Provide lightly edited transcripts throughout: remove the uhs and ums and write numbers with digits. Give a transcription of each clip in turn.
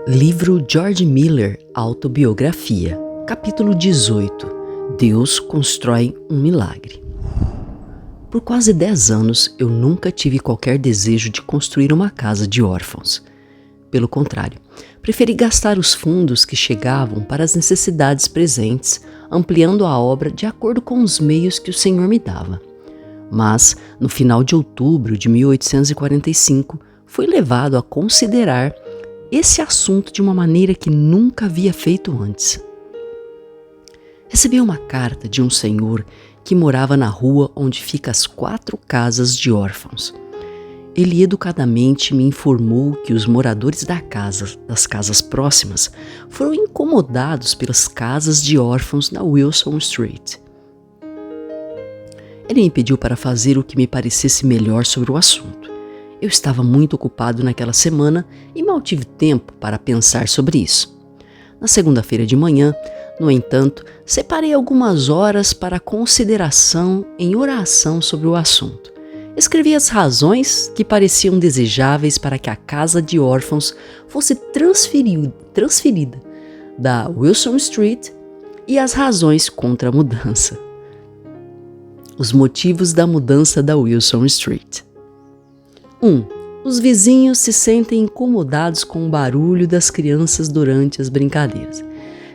Livro George Miller, Autobiografia, capítulo 18. Deus constrói um milagre. Por quase 10 anos, eu nunca tive qualquer desejo de construir uma casa de órfãos. Pelo contrário, preferi gastar os fundos que chegavam para as necessidades presentes, ampliando a obra de acordo com os meios que o Senhor me dava. Mas, no final de outubro de 1845, fui levado a considerar esse assunto de uma maneira que nunca havia feito antes. Recebi uma carta de um senhor que morava na rua onde ficam as 4 casas de órfãos. Ele educadamente me informou que os moradores das casas próximas foram incomodados pelas casas de órfãos na Wilson Street. Ele me pediu para fazer o que me parecesse melhor sobre o assunto. Eu estava muito ocupado naquela semana e mal tive tempo para pensar sobre isso. Na segunda-feira de manhã, no entanto, separei algumas horas para consideração em oração sobre o assunto. Escrevi as razões que pareciam desejáveis para que a casa de órfãos fosse transferida da Wilson Street e as razões contra a mudança. Os motivos da mudança da Wilson Street. 1. Os vizinhos se sentem incomodados com o barulho das crianças durante as brincadeiras.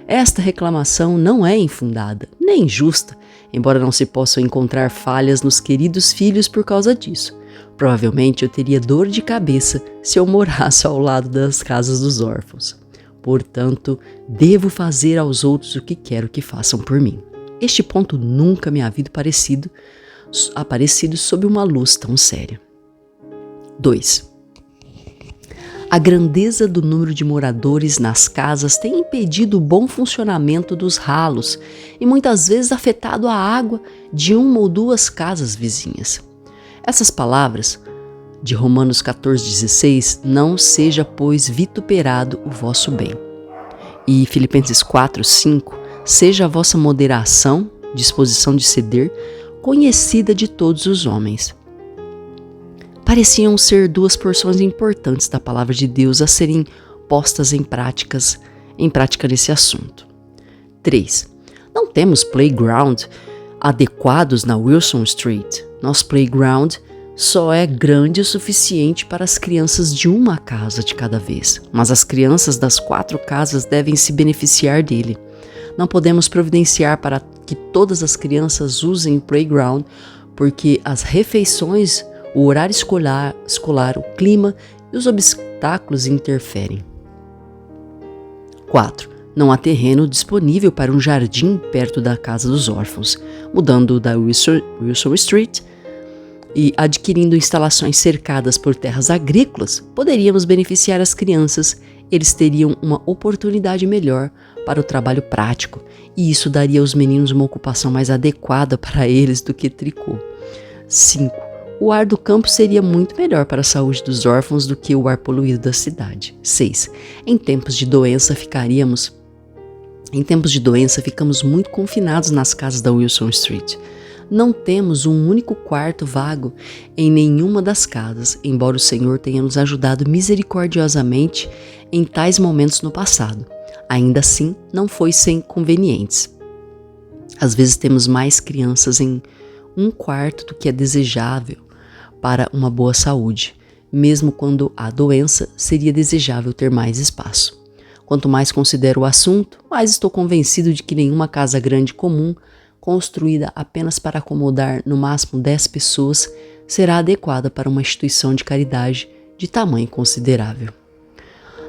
Esta reclamação não é infundada, nem justa, embora não se possam encontrar falhas nos queridos filhos por causa disso. Provavelmente eu teria dor de cabeça se eu morasse ao lado das casas dos órfãos. Portanto, devo fazer aos outros o que quero que façam por mim. Este ponto nunca me havia aparecido sob uma luz tão séria. 2. A grandeza do número de moradores nas casas tem impedido o bom funcionamento dos ralos e muitas vezes afetado a água de uma ou 2 casas vizinhas. Essas palavras de Romanos 14,16, não seja, pois, vituperado o vosso bem. E Filipenses 4,5, seja a vossa moderação, disposição de ceder, conhecida de todos os homens. Pareciam ser 2 porções importantes da palavra de Deus a serem postas em prática nesse assunto. 3. Não temos playground adequados na Wilson Street. Nosso playground só é grande o suficiente para as crianças de uma casa de cada vez, mas as crianças das 4 casas devem se beneficiar dele. Não podemos providenciar para que todas as crianças usem o playground, porque as refeições, o horário escolar, o clima e os obstáculos interferem. 4. Não há terreno disponível para um jardim perto da casa dos órfãos. Mudando da Wilson Street e adquirindo instalações cercadas por terras agrícolas, poderíamos beneficiar as crianças. Eles teriam uma oportunidade melhor para o trabalho prático, e isso daria aos meninos uma ocupação mais adequada para eles do que tricô. 5. O ar do campo seria muito melhor para a saúde dos órfãos do que o ar poluído da cidade. 6. Em tempos de doença, ficamos muito confinados nas casas da Wilson Street. Não temos um único quarto vago em nenhuma das casas, embora o Senhor tenha nos ajudado misericordiosamente em tais momentos no passado. Ainda assim, não foi sem inconvenientes. Às vezes temos mais crianças em um quarto do que é desejável para uma boa saúde. Mesmo quando há doença, seria desejável ter mais espaço. Quanto mais considero o assunto, mais estou convencido de que nenhuma casa grande comum, construída apenas para acomodar no máximo 10 pessoas, será adequada para uma instituição de caridade de tamanho considerável.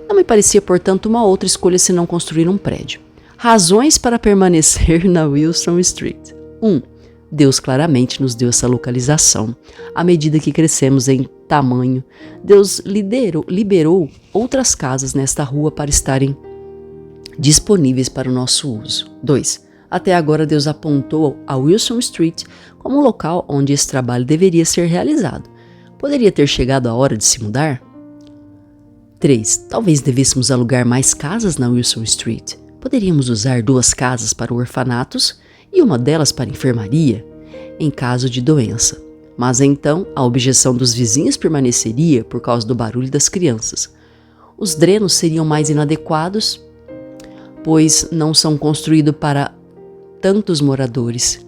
Não me parecia, portanto, uma outra escolha senão construir um prédio. Razões para permanecer na Wilson Street. 1. Deus claramente nos deu essa localização. À medida que crescemos em tamanho, Deus liberou outras casas nesta rua para estarem disponíveis para o nosso uso. 2. Até agora Deus apontou a Wilson Street como um local onde esse trabalho deveria ser realizado. Poderia ter chegado a hora de se mudar? 3. Talvez devêssemos alugar mais casas na Wilson Street. Poderíamos usar 2 casas para orfanatos e uma delas para enfermaria, em caso de doença. Mas então a objeção dos vizinhos permaneceria por causa do barulho das crianças. Os drenos seriam mais inadequados, pois não são construídos para tantos moradores.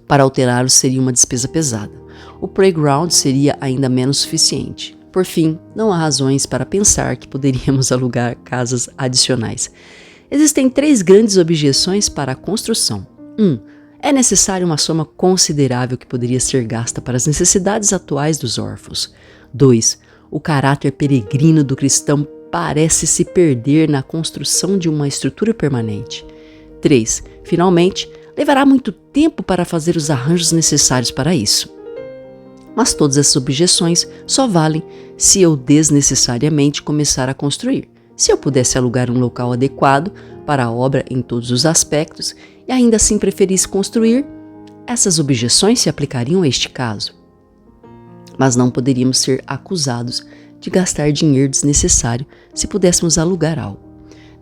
Para alterá-los seria uma despesa pesada. O playground seria ainda menos suficiente. Por fim, não há razões para pensar que poderíamos alugar casas adicionais. Existem 3 grandes objeções para a construção. 1. É necessária uma soma considerável que poderia ser gasta para as necessidades atuais dos órfãos. 2. O caráter peregrino do cristão parece se perder na construção de uma estrutura permanente. 3. Finalmente, levará muito tempo para fazer os arranjos necessários para isso. Mas todas essas objeções só valem se eu desnecessariamente começar a construir. Se eu pudesse alugar um local adequado para a obra em todos os aspectos e ainda assim preferisse construir, essas objeções se aplicariam a este caso. Mas não poderíamos ser acusados de gastar dinheiro desnecessário se pudéssemos alugar algo.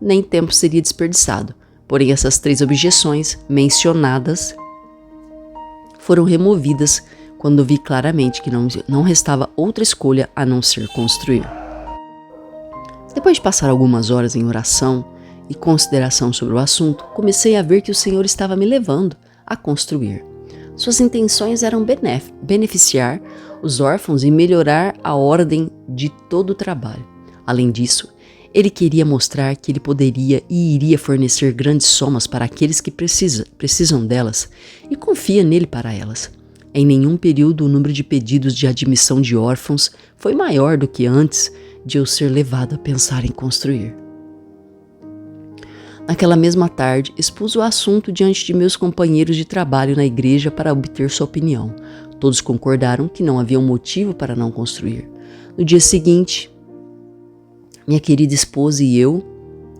Nem tempo seria desperdiçado, porém essas 3 objeções mencionadas foram removidas quando vi claramente que não restava outra escolha a não ser construir. Depois de passar algumas horas em oração e consideração sobre o assunto, comecei a ver que o Senhor estava me levando a construir. Suas intenções eram beneficiar os órfãos e melhorar a ordem de todo o trabalho. Além disso, ele queria mostrar que ele poderia e iria fornecer grandes somas para aqueles que precisam delas e confia nele para elas. Em nenhum período o número de pedidos de admissão de órfãos foi maior do que antes de eu ser levado a pensar em construir. Naquela mesma tarde, expus o assunto diante de meus companheiros de trabalho na igreja para obter sua opinião. Todos concordaram que não havia um motivo para não construir. No dia seguinte, minha querida esposa e eu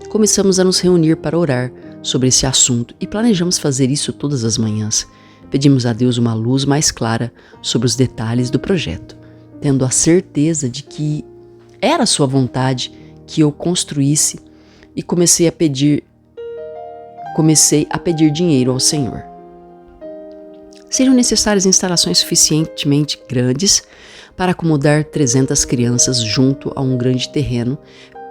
começamos a nos reunir para orar sobre esse assunto e planejamos fazer isso todas as manhãs. Pedimos a Deus uma luz mais clara sobre os detalhes do projeto, tendo a certeza de que era sua vontade que eu construísse e comecei a pedir dinheiro ao Senhor. Seriam necessárias instalações suficientemente grandes para acomodar 300 crianças junto a um grande terreno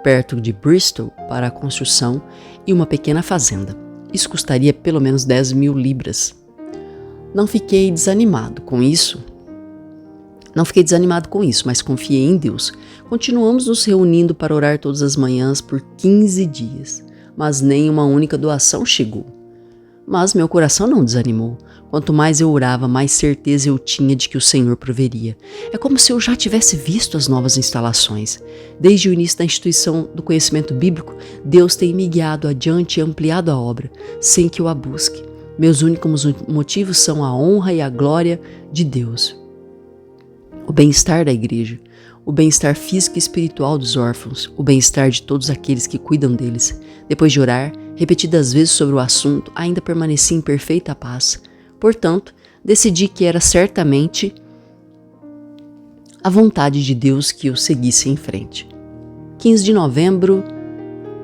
perto de Bristol para a construção e uma pequena fazenda. Isso custaria pelo menos 10 mil libras. Não fiquei desanimado com isso, mas confiei em Deus. Continuamos nos reunindo para orar todas as manhãs por 15 dias, mas nem uma única doação chegou. Mas meu coração não desanimou. Quanto mais eu orava, mais certeza eu tinha de que o Senhor proveria. É como se eu já tivesse visto as novas instalações. Desde o início da instituição do conhecimento bíblico, Deus tem me guiado adiante e ampliado a obra, sem que eu a busque. Meus únicos motivos são a honra e a glória de Deus, o bem-estar da igreja, o bem-estar físico e espiritual dos órfãos, o bem-estar de todos aqueles que cuidam deles. Depois de orar repetidas vezes sobre o assunto, ainda permaneci em perfeita paz. Portanto, decidi que era certamente a vontade de Deus que eu seguisse em frente. 15 de novembro,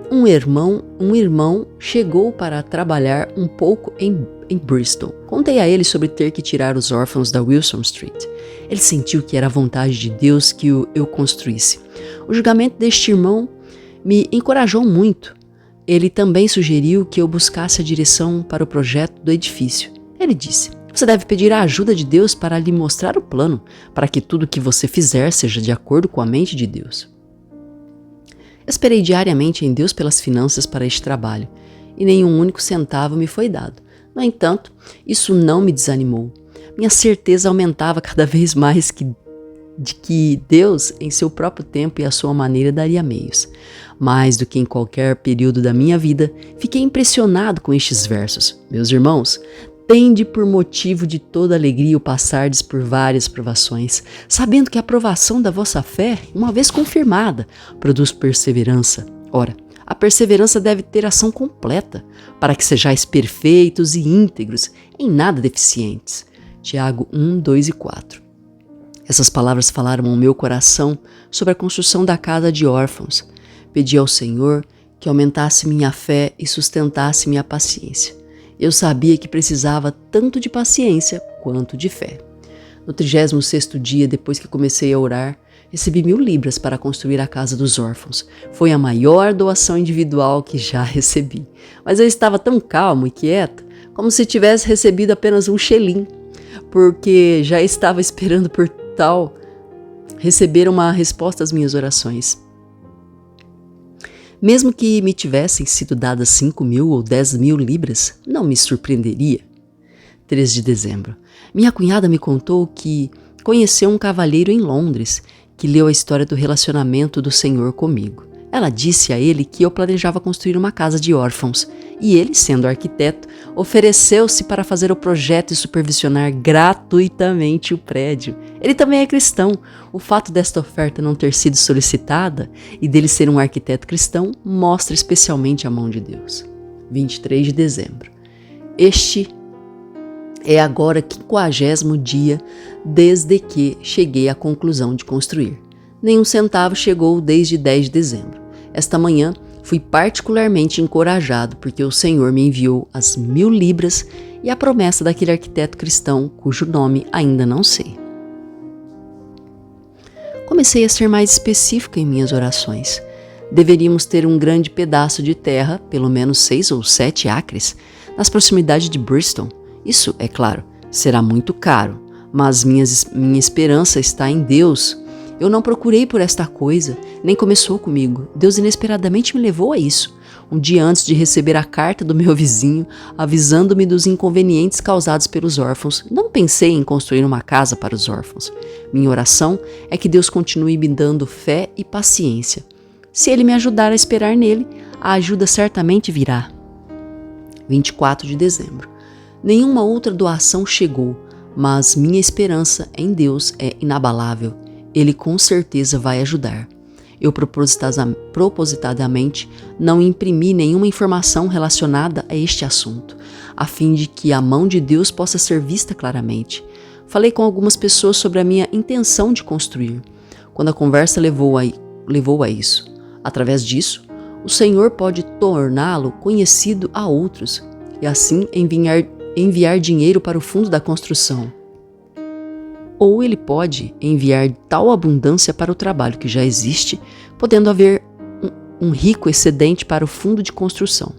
um irmão chegou para trabalhar um pouco em Bristol. Contei a ele sobre ter que tirar os órfãos da Wilson Street. Ele sentiu que era a vontade de Deus que eu construísse. O julgamento deste irmão me encorajou muito. Ele também sugeriu que eu buscasse a direção para o projeto do edifício. Ele disse: "Você deve pedir a ajuda de Deus para lhe mostrar o plano, para que tudo o que você fizer seja de acordo com a mente de Deus." Esperei diariamente em Deus pelas finanças para este trabalho, e nenhum único centavo me foi dado. No entanto, isso não me desanimou. Minha certeza aumentava cada vez mais de que Deus, em seu próprio tempo e à sua maneira, daria meios. Mais do que em qualquer período da minha vida, fiquei impressionado com estes versos. Meus irmãos, tende por motivo de toda alegria o passardes por várias provações, sabendo que a provação da vossa fé, uma vez confirmada, produz perseverança. Ora, a perseverança deve ter ação completa, para que sejais perfeitos e íntegros, em nada deficientes. Tiago 1, 2 e 4. Essas palavras falaram ao meu coração sobre a construção da casa de órfãos. Pedi ao Senhor que aumentasse minha fé e sustentasse minha paciência. Eu sabia que precisava tanto de paciência quanto de fé. No 36º dia, depois que comecei a orar, Recebi 1.000 libras para construir a casa dos órfãos. Foi a maior doação individual que já recebi. Mas eu estava tão calmo e quieto, como se tivesse recebido apenas um xelim, porque já estava esperando por tal receber uma resposta às minhas orações. Mesmo que me tivessem sido dadas 5.000 ou 10.000 libras, não me surpreenderia. 3 de dezembro. Minha cunhada me contou que conheceu um cavalheiro em Londres que leu a história do relacionamento do Senhor comigo. Ela disse a ele que eu planejava construir uma casa de órfãos e ele, sendo arquiteto, ofereceu-se para fazer o projeto e supervisionar gratuitamente o prédio. Ele também é cristão. O fato desta oferta não ter sido solicitada e dele ser um arquiteto cristão mostra especialmente a mão de Deus. 23 de dezembro. Este é agora 50º dia desde que cheguei à conclusão de construir. Nenhum centavo chegou desde 10 de dezembro. Esta manhã fui particularmente encorajado porque o Senhor me enviou as 1.000 libras e a promessa daquele arquiteto cristão cujo nome ainda não sei. Comecei a ser mais específica em minhas orações. Deveríamos ter um grande pedaço de terra, pelo menos 6 ou 7 acres, nas proximidades de Bristol. Isso, é claro, será muito caro, mas minha esperança está em Deus. Eu não procurei por esta coisa, nem começou comigo. Deus inesperadamente me levou a isso. Um dia antes de receber a carta do meu vizinho, avisando-me dos inconvenientes causados pelos órfãos, não pensei em construir uma casa para os órfãos. Minha oração é que Deus continue me dando fé e paciência. Se Ele me ajudar a esperar nele, a ajuda certamente virá. 24 de dezembro. Nenhuma outra doação chegou, mas minha esperança em Deus é inabalável. Ele com certeza vai ajudar. Eu propositadamente não imprimi nenhuma informação relacionada a este assunto, a fim de que a mão de Deus possa ser vista claramente. Falei com algumas pessoas sobre a minha intenção de construir, quando a conversa levou a isso. Através disso, o Senhor pode torná-lo conhecido a outros e assim enviar dinheiro para o fundo da construção. Ou ele pode enviar tal abundância para o trabalho que já existe, podendo haver um rico excedente para o fundo de construção.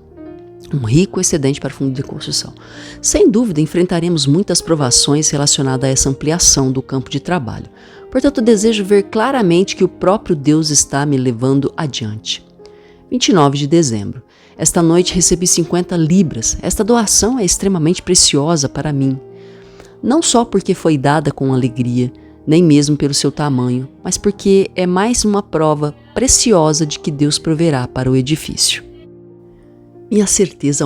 Sem dúvida, enfrentaremos muitas provações relacionadas a essa ampliação do campo de trabalho. Portanto, desejo ver claramente que o próprio Deus está me levando adiante. 29 de dezembro. Esta noite recebi 50 libras. Esta doação é extremamente preciosa para mim. Não só porque foi dada com alegria, nem mesmo pelo seu tamanho, mas porque é mais uma prova preciosa de que Deus proverá para o edifício. Minha certeza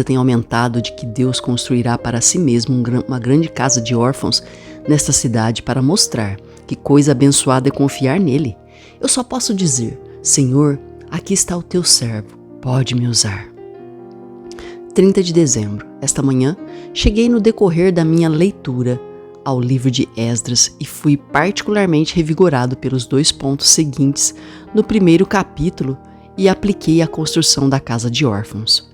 tem aumentado de que Deus construirá para si mesmo uma grande casa de órfãos nesta cidade para mostrar que coisa abençoada é confiar nele. Eu só posso dizer, Senhor, aqui está o teu servo, pode me usar. 30 de dezembro. Esta manhã, cheguei no decorrer da minha leitura ao livro de Esdras e fui particularmente revigorado pelos 2 pontos seguintes no primeiro capítulo e apliquei a construção da casa de órfãos.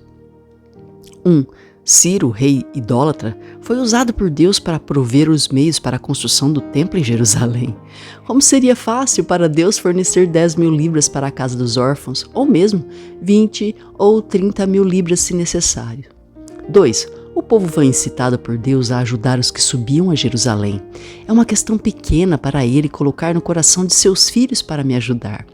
1. Ciro, rei idólatra, foi usado por Deus para prover os meios para a construção do templo em Jerusalém. Como seria fácil para Deus fornecer 10.000 libras para a casa dos órfãos, ou mesmo 20 ou 30.000 libras se necessário. 2. O povo foi incitado por Deus a ajudar os que subiam a Jerusalém. É uma questão pequena para ele colocar no coração de seus filhos para me ajudar.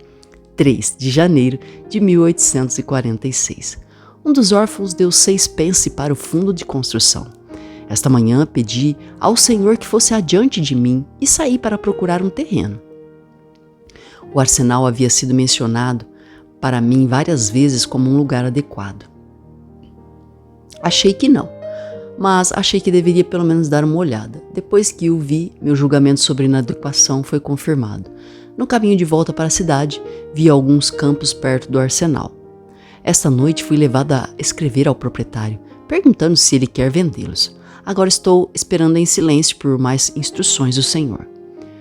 3 de janeiro de 1846. Um dos órfãos deu 6 pence para o fundo de construção. Esta manhã pedi ao Senhor que fosse adiante de mim e saí para procurar um terreno. O arsenal havia sido mencionado para mim várias vezes como um lugar adequado. Achei que não, mas achei que deveria pelo menos dar uma olhada. Depois que o vi, meu julgamento sobre inadequação foi confirmado. No caminho de volta para a cidade, vi alguns campos perto do arsenal. Esta noite fui levado a escrever ao proprietário, perguntando se ele quer vendê-los. Agora estou esperando em silêncio por mais instruções do Senhor.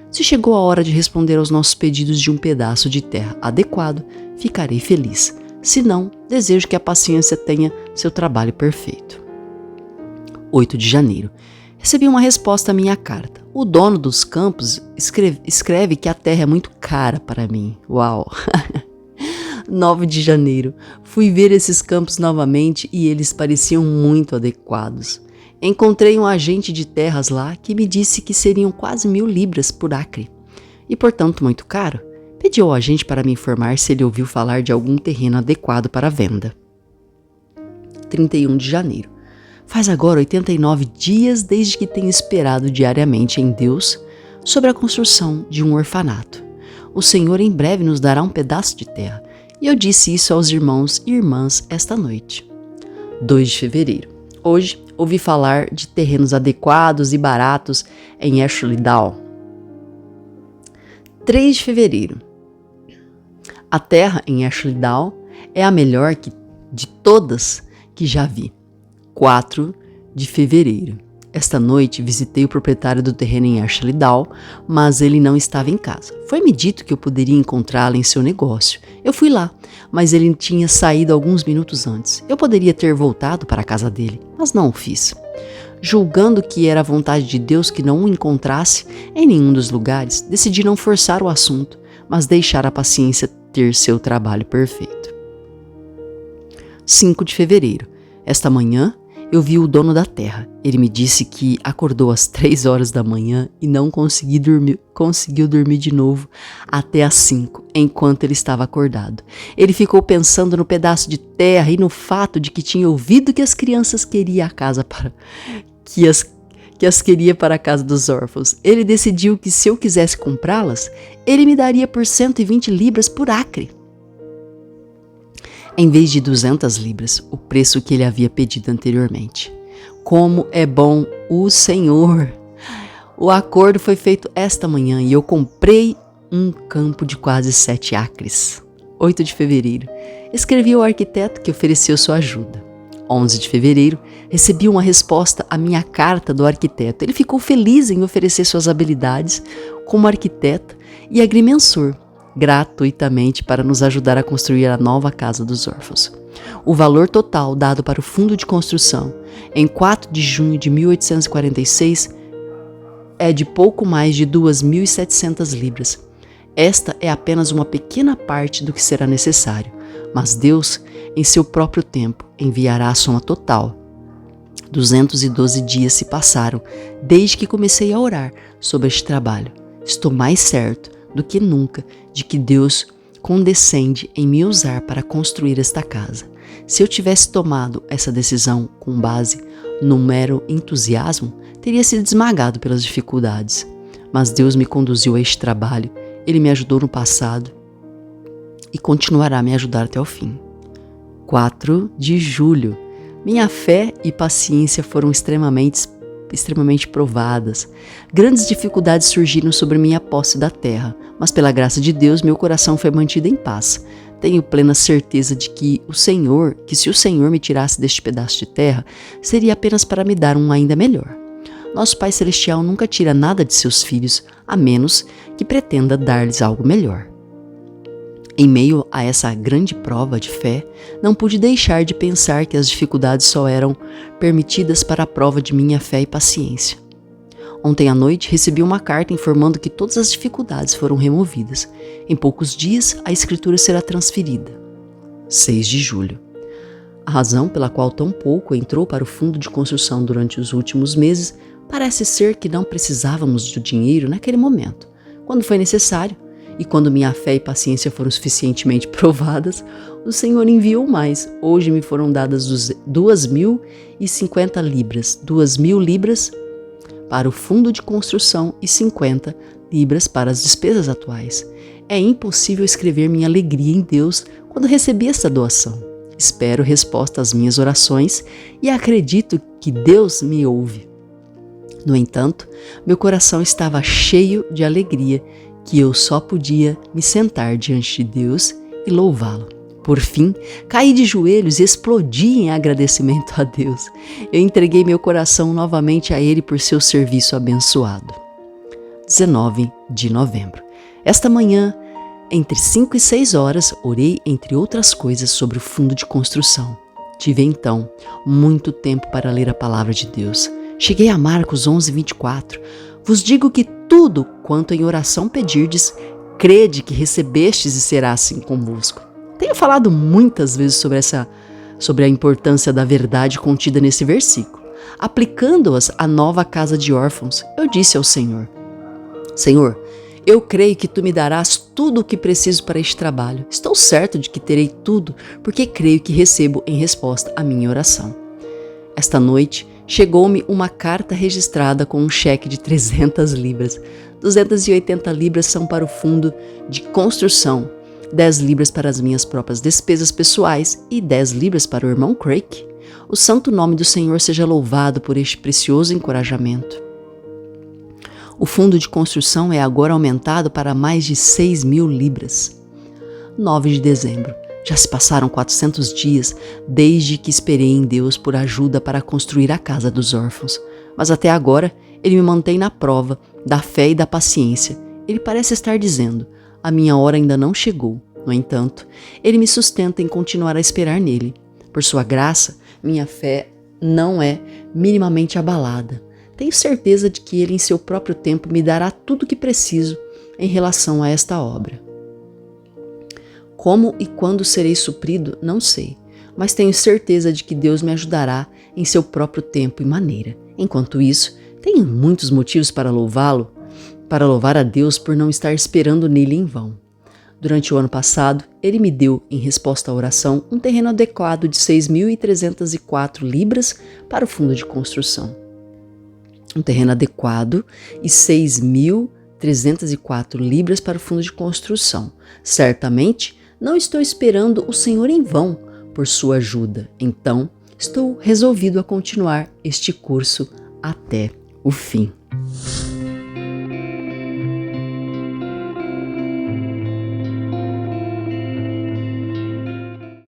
Se chegou a hora de responder aos nossos pedidos de um pedaço de terra adequado, ficarei feliz. Se não, desejo que a paciência tenha seu trabalho perfeito. 8 de janeiro. Recebi uma resposta à minha carta. O dono dos campos escreve que a terra é muito cara para mim. Uau! 9 de janeiro. Fui ver esses campos novamente e eles pareciam muito adequados. Encontrei um agente de terras lá que me disse que seriam quase 1.000 libras por acre e, portanto, muito caro. Pedi ao agente para me informar se ele ouviu falar de algum terreno adequado para venda. 31 de janeiro. Faz agora 89 dias desde que tenho esperado diariamente em Deus sobre a construção de um orfanato. O Senhor em breve nos dará um pedaço de terra, e eu disse isso aos irmãos e irmãs esta noite. 2 de fevereiro. Hoje ouvi falar de terrenos adequados e baratos em Ashley Down. 3 de fevereiro. A terra em Ashley Down é a melhor de todas que já vi. 4 de fevereiro. Esta noite visitei o proprietário do terreno em Ashley Down, mas ele não estava em casa. Foi-me dito que eu poderia encontrá-lo em seu negócio. Eu fui lá, mas ele tinha saído alguns minutos antes. Eu poderia ter voltado para a casa dele, mas não o fiz. Julgando que era a vontade de Deus que não o encontrasse em nenhum dos lugares, decidi não forçar o assunto, mas deixar a paciência ter seu trabalho perfeito. 5 de fevereiro. Esta manhã, eu vi o dono da terra. Ele me disse que acordou às 3 horas da manhã e não conseguiu dormir de novo até às 5, enquanto ele estava acordado. Ele ficou pensando no pedaço de terra e no fato de que tinha ouvido que as crianças queriam a casa que as queria para a casa dos órfãos. Ele decidiu que se eu quisesse comprá-las, ele me daria por 120 libras por acre, em vez de 200 libras, o preço que ele havia pedido anteriormente. Como é bom o Senhor! O acordo foi feito esta manhã e eu comprei um campo de quase 7 acres. 8 de fevereiro. Escrevi ao arquiteto que ofereceu sua ajuda. 11 de fevereiro. Recebi uma resposta à minha carta do arquiteto. Ele ficou feliz em oferecer suas habilidades como arquiteto e agrimensor gratuitamente para nos ajudar a construir a nova casa dos órfãos. O valor total dado para o fundo de construção em 4 de junho de 1846 é de pouco mais de 2.700 libras. Esta é apenas uma pequena parte do que será necessário, mas Deus, em seu próprio tempo, enviará a soma total. 212 dias se passaram desde que comecei a orar sobre este trabalho. Estou mais certo do que nunca de que Deus condescende em me usar para construir esta casa. Se eu tivesse tomado essa decisão com base no mero entusiasmo, teria sido esmagado pelas dificuldades. Mas Deus me conduziu a este trabalho, Ele me ajudou no passado e continuará a me ajudar até o fim. 4 de julho. Minha fé e paciência foram extremamente provadas. Grandes dificuldades surgiram sobre minha posse da terra, mas pela graça de Deus meu coração foi mantido em paz. Tenho plena certeza de que se o Senhor me tirasse deste pedaço de terra, seria apenas para me dar um ainda melhor. Nosso Pai Celestial nunca tira nada de seus filhos, a menos que pretenda dar-lhes algo melhor. Em meio a essa grande prova de fé, não pude deixar de pensar que as dificuldades só eram permitidas para a prova de minha fé e paciência. Ontem à noite recebi uma carta informando que todas as dificuldades foram removidas. Em poucos dias, a escritura será transferida. 6 de julho. A razão pela qual tão pouco entrou para o fundo de construção durante os últimos meses parece ser que não precisávamos do dinheiro naquele momento. Quando foi necessário, e quando minha fé e paciência foram suficientemente provadas, o Senhor enviou mais. Hoje me foram dadas 2.050 libras. 2.000 libras para o fundo de construção e 50 libras para as despesas atuais. É impossível escrever minha alegria em Deus quando recebi essa doação. Espero resposta às minhas orações e acredito que Deus me ouve. No entanto, meu coração estava cheio de alegria que eu só podia me sentar diante de Deus e louvá-lo. Por fim, caí de joelhos e explodi em agradecimento a Deus. Eu entreguei meu coração novamente a Ele por seu serviço abençoado. 19 de novembro. Esta manhã, entre 5 e 6 horas, orei, entre outras coisas, sobre o fundo de construção. Tive, então, muito tempo para ler a palavra de Deus. Cheguei a Marcos 11:24. Vos digo que tudo quanto em oração pedirdes, crede que recebestes e será assim convosco. Tenho falado muitas vezes sobre a importância da verdade contida nesse versículo. Aplicando-as à nova casa de órfãos, eu disse ao Senhor: Senhor, eu creio que tu me darás tudo o que preciso para este trabalho. Estou certo de que terei tudo, porque creio que recebo em resposta à minha oração. Esta noite, chegou-me uma carta registrada com um cheque de 300 libras. 280 libras são para o fundo de construção, 10 libras para as minhas próprias despesas pessoais e 10 libras para o irmão Craig. O santo nome do Senhor seja louvado por este precioso encorajamento. O fundo de construção é agora aumentado para mais de 6.000 libras. 9 de dezembro. Já se passaram 400 dias desde que esperei em Deus por ajuda para construir a casa dos órfãos. Mas até agora, Ele me mantém na prova da fé e da paciência. Ele parece estar dizendo: a minha hora ainda não chegou. No entanto, Ele me sustenta em continuar a esperar nele. Por sua graça, minha fé não é minimamente abalada. Tenho certeza de que Ele, em seu próprio tempo, me dará tudo o que preciso em relação a esta obra. Como e quando serei suprido, não sei, mas tenho certeza de que Deus me ajudará em seu próprio tempo e maneira. Enquanto isso, tenho muitos motivos para louvá-lo, para louvar a Deus por não estar esperando nele em vão. Durante o ano passado, Ele me deu, em resposta à oração, um terreno adequado de 6.304 libras para o fundo de construção. Um terreno adequado e 6.304 libras para o fundo de construção. Certamente, não estou esperando o Senhor em vão por sua ajuda. Então, estou resolvido a continuar este curso até o fim.